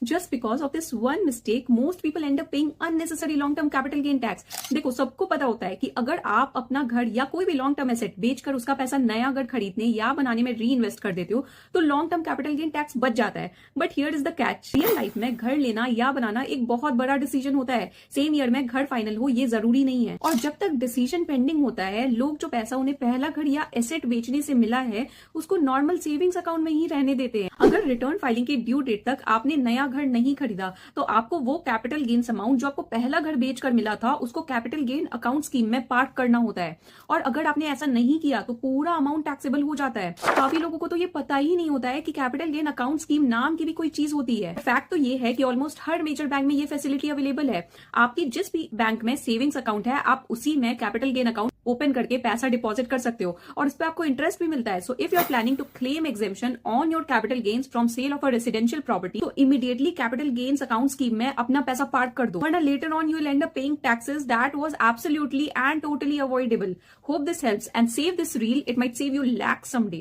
Just because of this one mistake most people and up paying unnecessary long term capital gain tax. देखो, सबको पता होता है कि अगर आप अपना घर या कोई भी लॉन्ग टर्म एसेट बेचकर उसका पैसा नया घर खरीदने या बनाने में री इन्वेस्ट कर देते हो तो long term capital gain tax बच जाता है। But here is the catch, real life में घर लेना या बनाना एक बहुत बड़ा डिसीजन होता है। सेम ईयर में घर फाइनल हो ये जरूरी नहीं है, और जब तक डिसीजन पेंडिंग होता है लोग जो पैसा उन्हें पहला घर या एसेट बेचने से मिला है उसको नॉर्मल सेविंग्स अकाउंट में ही रहने देते हैं। अगर रिटर्न फाइलिंग के ड्यू डेट तक आपने नया घर नहीं खरीदा तो आपको वो कैपिटल गेन्स अमाउंट जो आपको पहला घर बेचकर मिला था उसको कैपिटल गेन अकाउंट स्कीम में पार्क करना होता है, और अगर आपने ऐसा नहीं किया तो पूरा अमाउंट टैक्सेबल हो जाता है। काफी लोगों को तो ये पता ही नहीं होता है कि कैपिटल गेन अकाउंट स्कीम नाम की भी कोई चीज होती है। फैक्ट तो ये है कि ऑलमोस्ट हर मेजर बैंक में ये फैसिलिटी अवेलेबल है। आपकी जिस भी बैंक में सेविंग्स अकाउंट है आप उसी में कैपिटल गेन अकाउंट ओपन करके पैसा डिपॉजिट कर सकते हो, और इस पे आपको इंटरेस्ट भी मिलता है। So if you are planning to claim exemption on your capital gains from sale of a residential property तो immediately capital gains account scheme में अपना पैसा पार्क कर दो, वरना later on you will end up paying taxes that was absolutely and totally avoidable. Hope this helps and save this reel, it might save you lakhs someday.